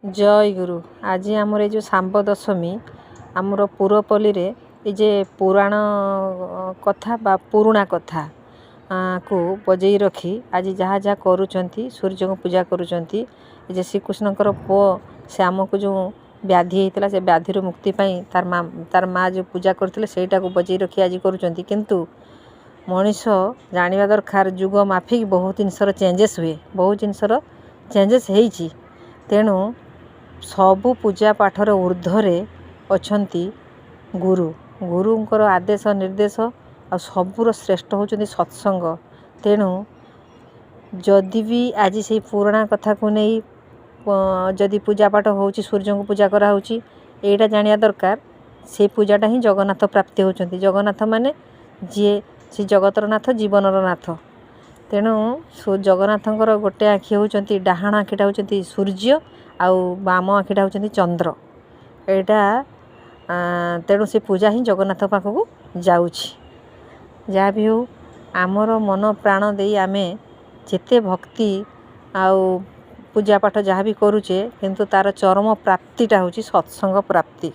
जय गुरु। आज आमर ये जो सांब दशमी आमर पुरपल्ली रे ये पुराण कथा बा पुराणा कथा को बजई रखी आज जहाँ जहाँ करुँच सूर्य को पूजा करुँच श्रीकृष्ण पु श्याम को जो व्याधि होता से व्याधि मुक्ति तार माँ जो पूजा करते सेटा को बजई रखी आज करुँच किंतु मनीष जानिबा दरकार जुग माफिक बहुत जिनसर चेंजेस हुए बहुत जिनसर चेंजेस होती तेणु सबु पूजा पाठर ऊर्ध्वरे अछंती गुरु गुरुंकर आदेश निर्देश आ सबुर श्रेष्ठ होचंती सत्संग। तेणु जदि भी आज से पुराणा कथा को नहीं जदि पूजा पाठ होची सूर्य को पूजा करा होची एटा जानिया दरकार से पूजाटा ही जगन्नाथ प्राप्ति होचंती। जगन्नाथ माने जे से जगतर नाथ जीवनर नाथ। तेणु जगन्नाथंकर गोटे आखि होचंती डाहाण आखिटा होचंती सूर्य आउ बाम आखिटा होचंती चंद्र एटा तेणु से पूजा ही जगन्नाथ पाखक जाउछि। जहाँ भी हो आमर मन प्राण दे आमे जेते भक्ति आउ पूजा पाठ जहाँ भी करुचे किंतु तार चरम प्राप्तिटा होची सत्संग प्राप्ति।